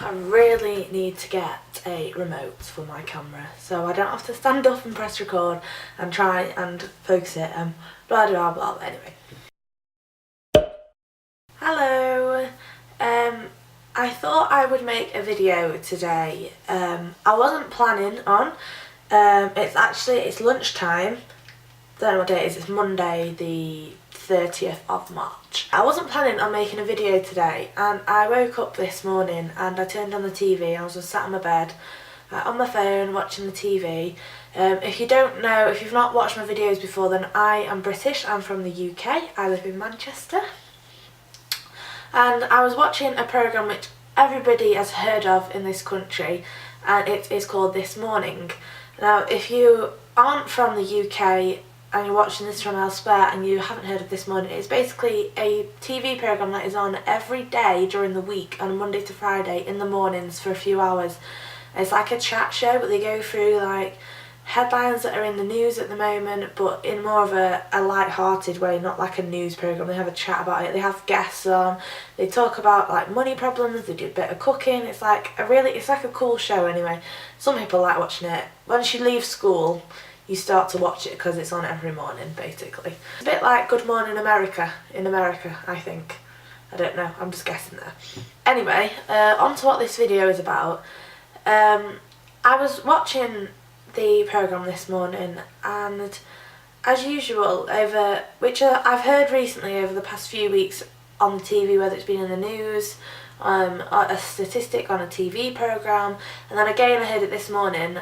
I really need to get a remote for my camera so I don't have to stand up and press record and try and focus it and blah blah blah. Anyway. Hello. I thought I would make a video today. I wasn't planning on. It's lunchtime. Don't know what day it is. It's Monday the 30th of March. I wasn't planning on making a video today, and I woke up this morning and I turned on the TV. I was just sat on my bed on my phone watching the TV. If you don't know, if you've not watched my videos before, then I am British. I'm from the UK. I live in Manchester. And I was watching a programme which everybody has heard of in this country, and it is called This Morning. Now, if you aren't from the UK and you're watching this from elsewhere and you haven't heard of This Morning, it's basically a TV programme that is on every day during the week on Monday to Friday in the mornings for a few hours. It's like a chat show, but they go through like headlines that are in the news at the moment, but in more of a light-hearted way, not like a news programme. They have a chat about it, they have guests on, they talk about like money problems, they do a bit of cooking. It's like a cool show anyway. Some people like watching it. Once you leave school, you start to watch it because it's on every morning, basically. It's a bit like Good Morning America in America, I think. I don't know, I'm just guessing there. Anyway, on to what this video is about. I was watching the programme this morning, and as usual, which I've heard recently over the past few weeks on the TV, whether it's been in the news, a statistic on a TV programme, and then again I heard it this morning,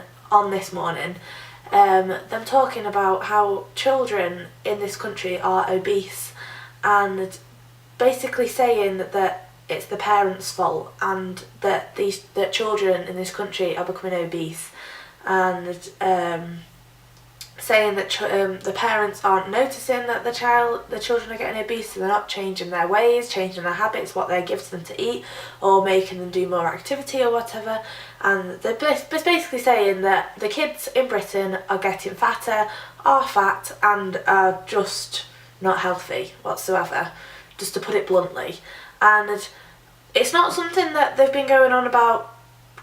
them talking about how children in this country are obese, and basically saying that it's the parents' fault, and that children in this country are becoming obese, and saying that the parents aren't noticing that the children are getting obese, so they're not changing their ways, changing their habits, what they give them to eat, or making them do more activity or whatever. And they're basically saying that the kids in Britain are getting fatter, are fat, and are just not healthy whatsoever, just to put it bluntly. And it's not something that they've been going on about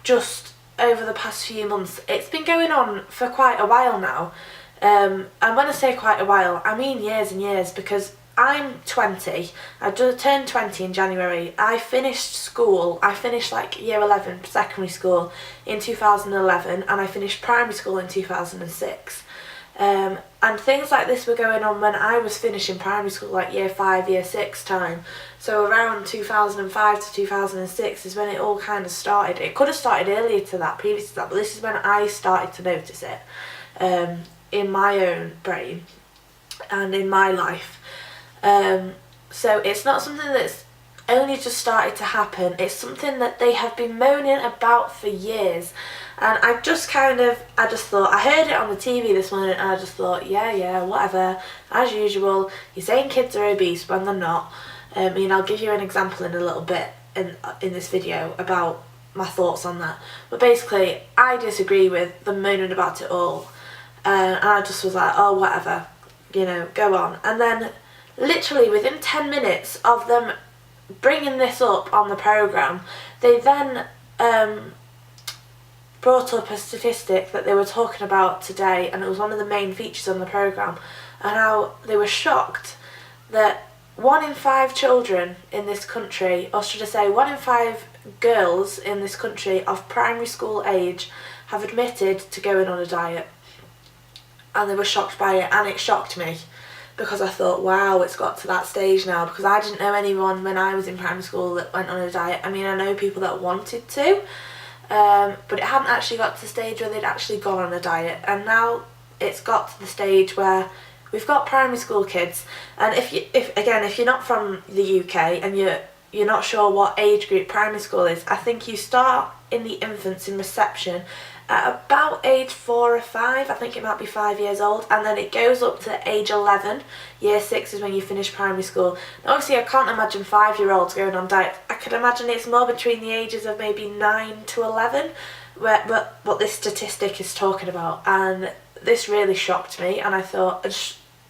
just over the past few months. It's been going on for quite a while now. And when I say quite a while, I mean years and years, because I'm 20. I just turned 20 in January. I finished like year 11 secondary school in 2011, and I finished primary school in 2006. And things like this were going on when I was finishing primary school, like year 5, year 6 time. So around 2005 to 2006 is when it all kind of started. It could have started earlier to that, previous to that, but this is when I started to notice it in my own brain and in my life. So it's not something that's only just started to happen. It's something that they have been moaning about for years. And I just thought, I heard it on the TV this morning, and I just thought, yeah, whatever, as usual, you're saying kids are obese when they're not. I'll give you an example in a little bit in this video about my thoughts on that. But basically, I disagree with them moaning about it all. And I just was like, oh, whatever, go on. And then, literally within 10 minutes of them bringing this up on the programme, they then brought up a statistic that they were talking about today, and it was one of the main features on the programme, and how they were shocked that 1 in 5 children in this country, or should I say 1 in 5 girls in this country of primary school age, have admitted to going on a diet. And they were shocked by it, and it shocked me, because I thought, wow, it's got to that stage now, because I didn't know anyone when I was in primary school that went on a diet. I mean, I know people that wanted to, but it hadn't actually got to the stage where they'd actually gone on a diet. And now it's got to the stage where we've got primary school kids, and if you're not from the UK and you're not sure what age group primary school is, I think you start in the infants in reception at about age 4 or 5, I think it might be 5 years old, and then it goes up to age 11. Year 6 is when you finish primary school. Now, obviously I can't imagine 5-year-olds going on diet. I could imagine it's more between the ages of maybe 9 to 11, what this statistic is talking about. And this really shocked me, and I thought,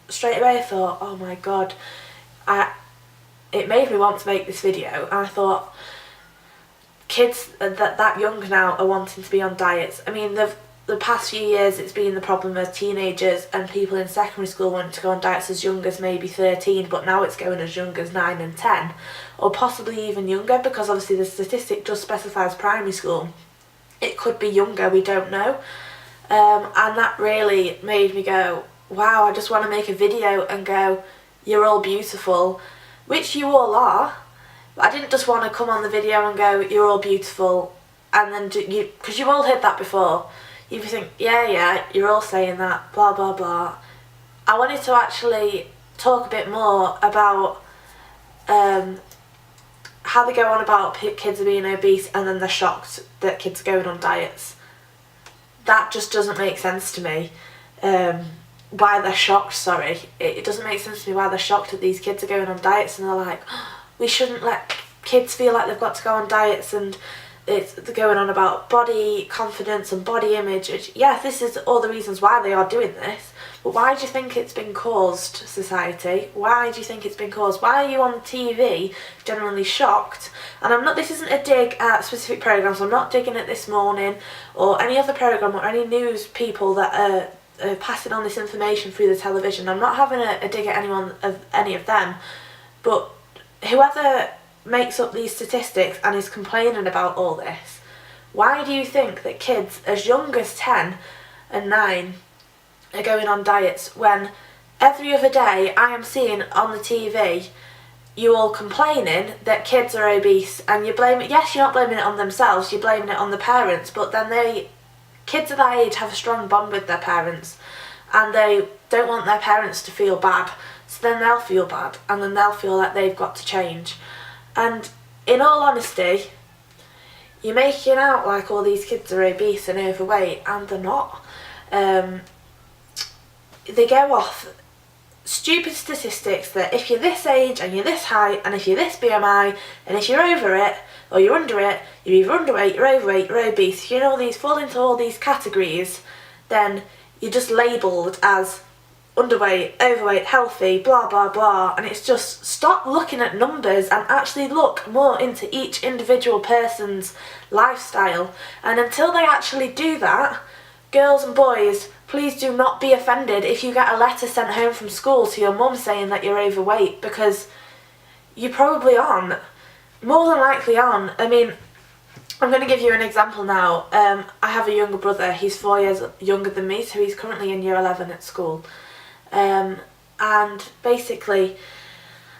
straight away I thought, oh my god, it made me want to make this video. And I thought, kids that young now are wanting to be on diets. I mean, the past few years it's been the problem of teenagers and people in secondary school wanting to go on diets as young as maybe 13, but now it's going as young as 9 and 10, or possibly even younger, because obviously the statistic just specifies primary school. It could be younger, we don't know. And that really made me go, wow, I just want to make a video and go, you're all beautiful, which you all are. But I didn't just want to come on the video and go, you're all beautiful, and then because you've all heard that before. You think, yeah, you're all saying that, blah, blah, blah. I wanted to actually talk a bit more about how they go on about kids are being obese and then they're shocked that kids are going on diets. That just doesn't make sense to me. Why they're shocked, sorry. It doesn't make sense to me why they're shocked that these kids are going on diets, and they're like, oh, we shouldn't let kids feel like they've got to go on diets, and they're going on about body confidence and body image. Yeah, this is all the reasons why they are doing this, but why do you think it's been caused, society? Why do you think it's been caused? Why are you on TV generally shocked? And this isn't a dig at specific programmes. I'm not digging at This Morning or any other programme or any news people that are passing on this information through the television. I'm not having a dig at any of them, but whoever makes up these statistics and is complaining about all this, why do you think that kids as young as 10 and 9 are going on diets when every other day I am seeing on the TV you all complaining that kids are obese, and you're not blaming it on themselves, you're blaming it on the parents, but then kids of that age have a strong bond with their parents and they don't want their parents to feel bad, so then they'll feel bad and then they'll feel like they've got to change. And in all honesty, you're making out like all these kids are obese and overweight, and they're not. They go off stupid statistics that if you're this age and you're this height and if you're this BMI and if you're over it or you're under it, you're either underweight, you're overweight, you're obese, fall into all these categories, then you're just labelled as underweight, overweight, healthy, blah blah blah. And it's just, stop looking at numbers and actually look more into each individual person's lifestyle. And until they actually do that, girls and boys, please do not be offended if you get a letter sent home from school to your mum saying that you're overweight, because you probably aren't. More than likely aren't. I mean, I'm going to give you an example now. I have a younger brother. He's 4 years younger than me, so he's currently in year 11 at school. And basically,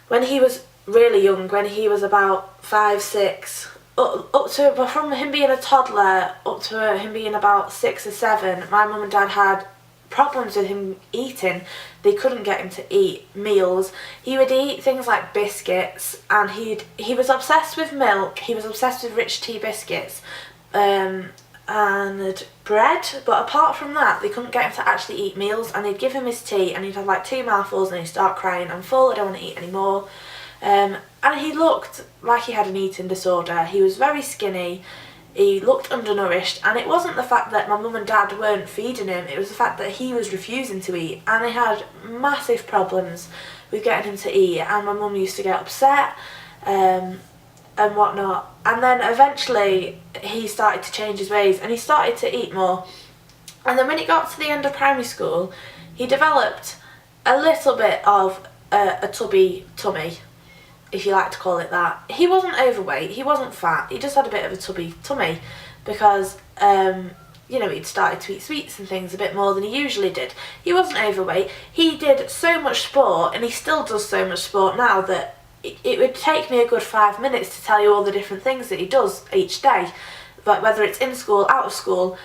when he was really young, when he was about 5, 6, from him being a toddler up to him being about 6 or 7, my mum and dad had problems with him eating. They couldn't get him to eat meals. He would eat things like biscuits, and he was obsessed with milk. He was obsessed with rich tea biscuits and bread, but apart from that they couldn't get him to actually eat meals. And they'd give him his tea and he'd have like 2 mouthfuls and he'd start crying, I'm full, I don't want to eat anymore. And he looked like he had an eating disorder. He was very skinny, he looked undernourished, and it wasn't the fact that my mum and dad weren't feeding him, it was the fact that he was refusing to eat, and they had massive problems with getting him to eat, and my mum used to get upset and whatnot. And then eventually he started to change his ways and he started to eat more. And then when it got to the end of primary school, he developed a little bit of a tubby tummy, if you like to call it that. He wasn't overweight, he wasn't fat, he just had a bit of a tubby tummy because he'd started to eat sweets and things a bit more than he usually did. He wasn't overweight, he did so much sport, and he still does so much sport now that it would take me a good 5 minutes to tell you all the different things that he does each day, but whether it's in school, out of school,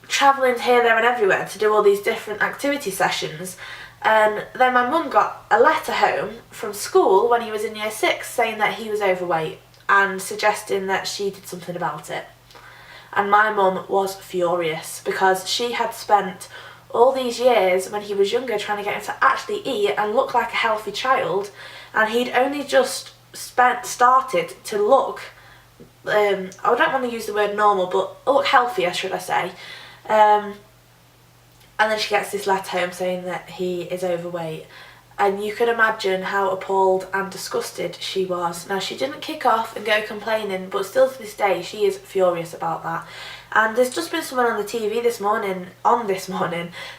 travelling here, there and everywhere to do all these different activity sessions. And then my mum got a letter home from school when he was in year 6 saying that he was overweight and suggesting that she did something about it. And my mum was furious because she had spent all these years when he was younger trying to get him to actually eat and look like a healthy child, and he'd only just started to look, I don't want to use the word normal, but look healthier, should I say. And then she gets this letter home saying that he is overweight. and you can imagine how appalled and disgusted she was. Now, she didn't kick off and go complaining, but still to this day she is furious about that. And there's just been someone on the TV this morning,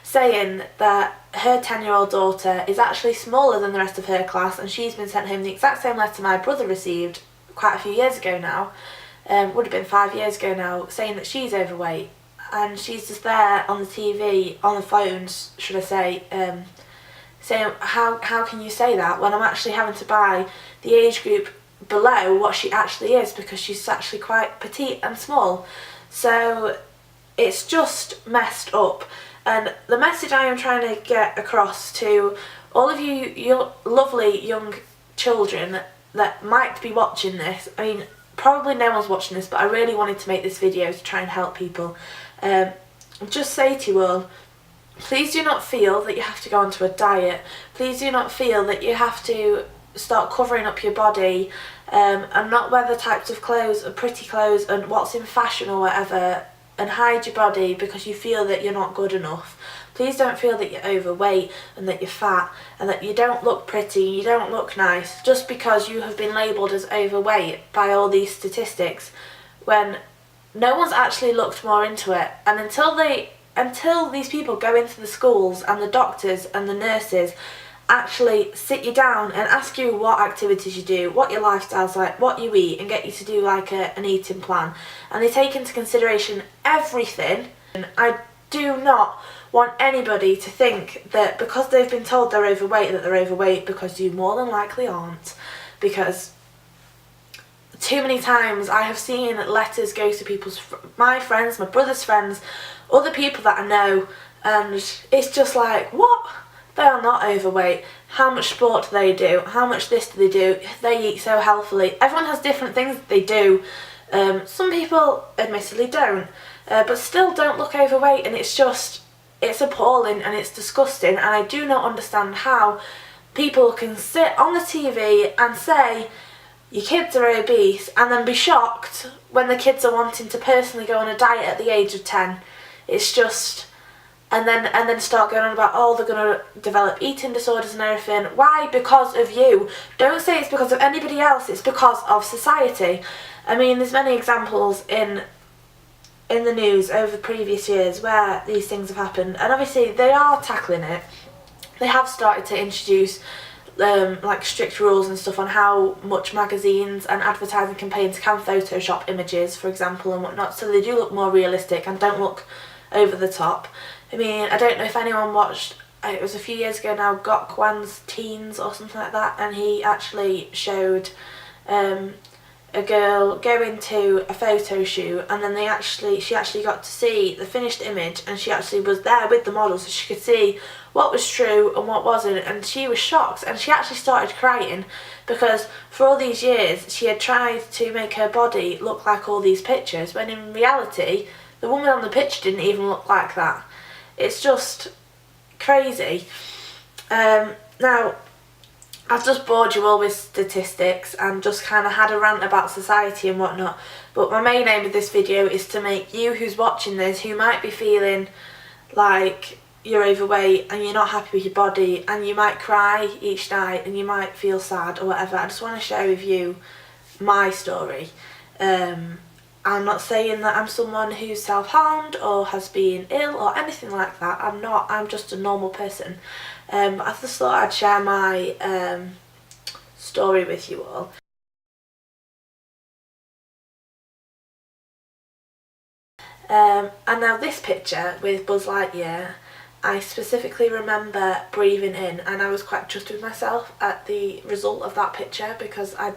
saying that her 10-year-old daughter is actually smaller than the rest of her class, and she's been sent home the exact same letter my brother received quite a few years ago now, would have been 5 years ago now, saying that she's overweight. And she's just there on the TV, on the phones, should I say, saying, how can you say that when I'm actually having to buy the age group below what she actually is, because she's actually quite petite and small. So it's just messed up. And the message I am trying to get across to all of you lovely young children that might be watching this, I mean, probably no one's watching this, but I really wanted to make this video to try and help people. Just say to you all, please do not feel that you have to go onto a diet. Please do not feel that you have to start covering up your body and not wear the types of clothes or pretty clothes and what's in fashion or whatever, and hide your body because you feel that you're not good enough. Please don't feel that you're overweight and that you're fat and that you don't look pretty, you don't look nice, just because you have been labelled as overweight by all these statistics, when no one's actually looked more into it. And until these people go into the schools and the doctors and the nurses actually sit you down and ask you what activities you do, what your lifestyle's like, what you eat, and get you to do like an eating plan, and they take into consideration everything, and I do not want anybody to think that because they've been told they're overweight that they're overweight, because you more than likely aren't. Because too many times I have seen letters go to my friends, my brother's friends, other people that I know, and it's just like, what? They are not overweight. How much sport do they do? How much this do they do? They eat so healthily. Everyone has different things that they do. Some people admittedly don't, but still don't look overweight, and it's appalling and it's disgusting. And I do not understand how people can sit on the TV and say your kids are obese and then be shocked when the kids are wanting to personally go on a diet at the age of 10. It's just... And then start going on about, oh, they're going to develop eating disorders and everything. Why? Because of you. Don't say it's because of anybody else, it's because of society. I mean, there's many examples in the news over previous years where these things have happened, and obviously they are tackling it. They have started to introduce like strict rules and stuff on how much magazines and advertising campaigns can Photoshop images, for example, and whatnot, so they do look more realistic and don't look over the top. I mean, I don't know if anyone watched, it was a few years ago now, Gok Wan's Teens or something like that, and he actually showed a girl go into a photo shoot, and then she actually got to see the finished image, and she actually was there with the model so she could see what was true and what wasn't, and she was shocked, and she actually started crying because for all these years she had tried to make her body look like all these pictures, when in reality the woman on the picture didn't even look like that. It's just crazy. Now, I've just bored you all with statistics and just kind of had a rant about society and whatnot, but my main aim of this video is to make you who's watching this, who might be feeling like you're overweight and you're not happy with your body and you might cry each night and you might feel sad or whatever, I just want to share with you my story. I'm not saying that I'm someone who's self-harmed or has been ill or anything like that. I'm not. I'm just a normal person. I just thought I'd share my story with you all. And now this picture with Buzz Lightyear, I specifically remember breathing in, and I was quite chuffed with myself at the result of that picture because I